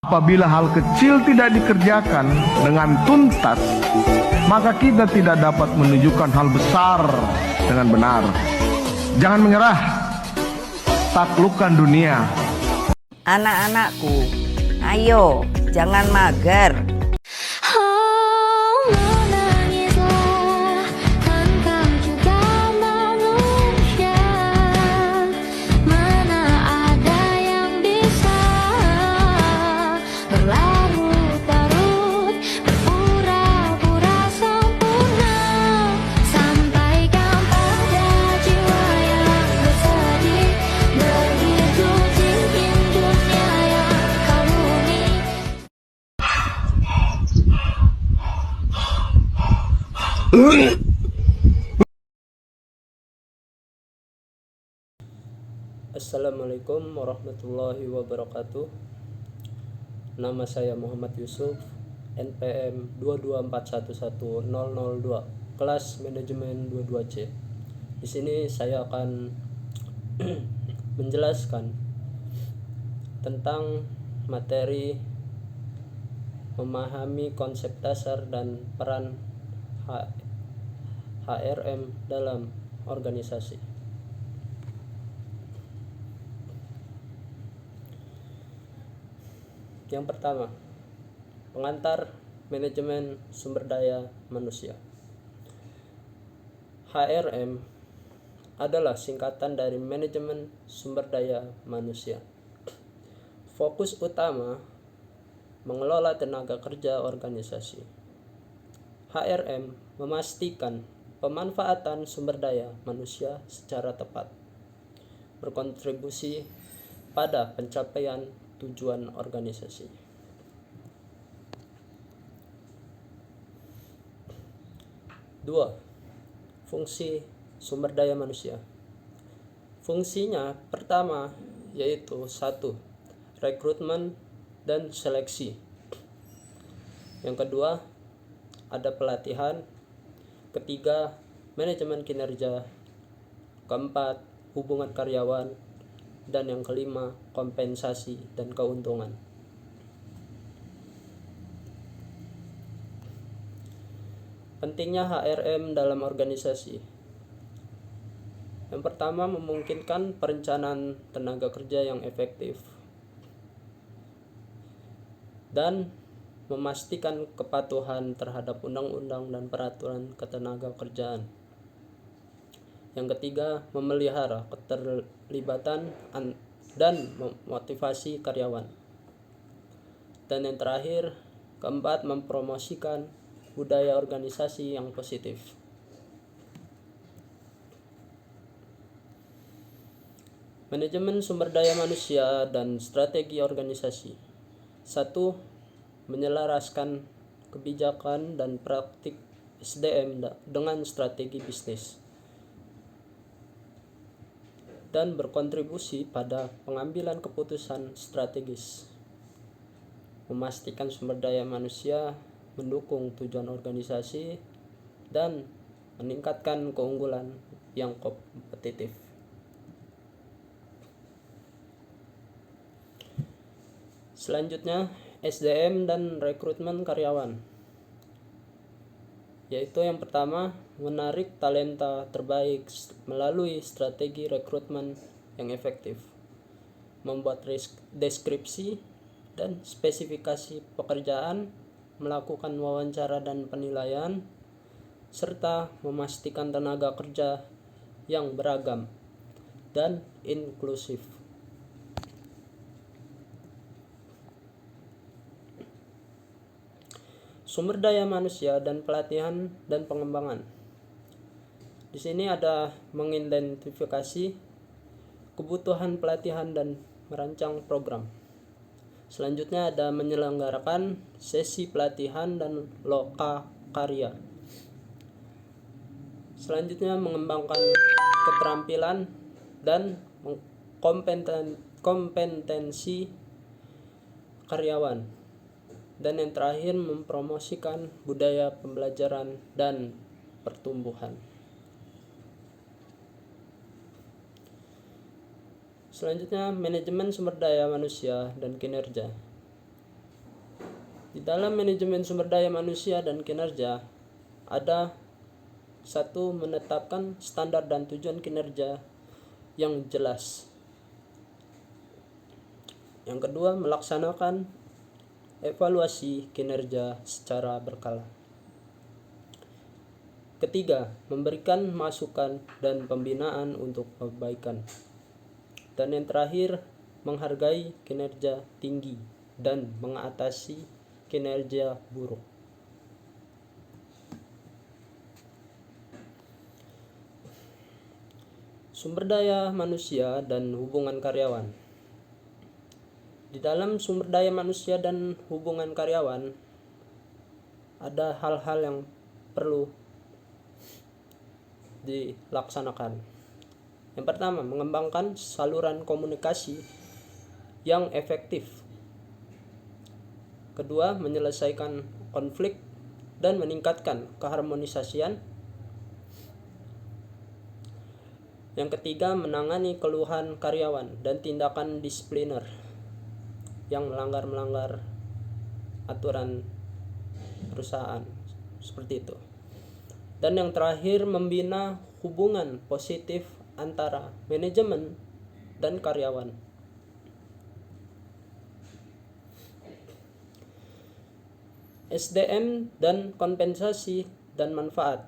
Apabila hal kecil tidak dikerjakan dengan tuntas, maka kita tidak dapat menunjukkan hal besar dengan benar. Jangan menyerah, taklukkan dunia. Anak-anakku, ayo jangan mager. Assalamualaikum warahmatullahi wabarakatuh. Nama saya Muhammad Yusuf, NPM 224111002, kelas manajemen 22C. Di sini saya akan menjelaskan tentang materi memahami konsep dasar dan peran HRM dalam organisasi. Yang pertama, pengantar manajemen sumber daya manusia. HRM adalah singkatan dari manajemen sumber daya manusia. Fokus utama mengelola tenaga kerja organisasi. HRM memastikan pemanfaatan sumber daya manusia secara tepat, berkontribusi pada pencapaian tujuan organisasi. Dua, fungsi sumber daya manusia. Fungsinya pertama yaitu 1. Rekrutmen dan seleksi. Yang kedua, ada pelatihan. Ketiga, manajemen kinerja. Keempat, hubungan karyawan. Dan yang kelima, kompensasi dan keuntungan. Pentingnya HRM dalam organisasi. Yang pertama, memungkinkan perencanaan tenaga kerja yang efektif dan memastikan kepatuhan terhadap undang-undang dan peraturan ketenaga kerjaan. Yang ketiga, memelihara keterlibatan dan memotivasi karyawan. Dan yang terakhir, keempat, mempromosikan budaya organisasi yang positif. Manajemen sumber daya manusia dan strategi organisasi. 1. Menyelaraskan kebijakan dan praktik SDM dengan strategi bisnis dan berkontribusi pada pengambilan keputusan strategis. Memastikan sumber daya manusia mendukung tujuan organisasi dan meningkatkan keunggulan yang kompetitif. Selanjutnya, SDM dan rekrutmen karyawan. Yaitu yang pertama, menarik talenta terbaik melalui strategi rekrutmen yang efektif, membuat deskripsi dan spesifikasi pekerjaan, melakukan wawancara dan penilaian, serta memastikan tenaga kerja yang beragam dan inklusif. Sumber daya manusia dan pelatihan dan pengembangan. Di sini ada mengidentifikasi kebutuhan pelatihan dan merancang program. Selanjutnya ada menyelenggarakan sesi pelatihan dan loka karya. Selanjutnya mengembangkan keterampilan dan kompetensi karyawan. Dan yang terakhir, mempromosikan budaya pembelajaran dan pertumbuhan. Selanjutnya, manajemen sumber daya manusia dan kinerja. Di dalam manajemen sumber daya manusia dan kinerja, ada satu, menetapkan standar dan tujuan kinerja yang jelas. Yang kedua, melaksanakan evaluasi kinerja secara berkala. Ketiga, memberikan masukan dan pembinaan untuk perbaikan. Dan yang terakhir, menghargai kinerja tinggi dan mengatasi kinerja buruk. Sumber daya manusia dan hubungan karyawan. Di dalam sumber daya manusia dan hubungan karyawan, ada hal-hal yang perlu dilaksanakan. Yang pertama, mengembangkan saluran komunikasi yang efektif. Kedua, menyelesaikan konflik dan meningkatkan keharmonisasian. Yang ketiga, menangani keluhan karyawan dan tindakan disipliner yang melanggar aturan perusahaan, seperti itu. Dan yang terakhir, membina hubungan positif antara manajemen dan karyawan. SDM dan kompensasi dan manfaat.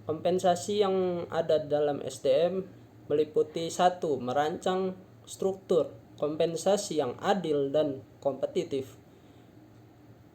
Kompensasi yang ada dalam SDM meliputi 1. Merancang struktur kompensasi yang adil dan kompetitif.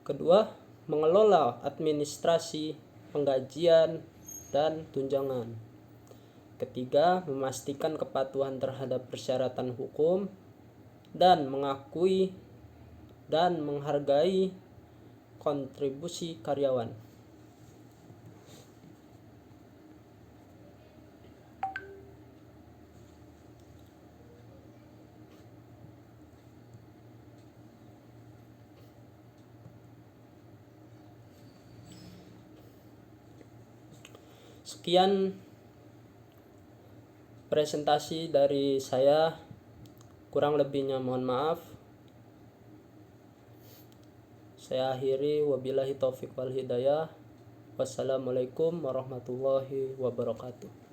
Kedua, mengelola administrasi, penggajian, dan tunjangan. Ketiga, memastikan kepatuhan terhadap persyaratan hukum dan mengakui dan menghargai kontribusi karyawan. Sekian presentasi dari saya, kurang lebihnya mohon maaf. Saya akhiri, wabillahi taufiq wal hidayah. Wassalamualaikum warahmatullahi wabarakatuh.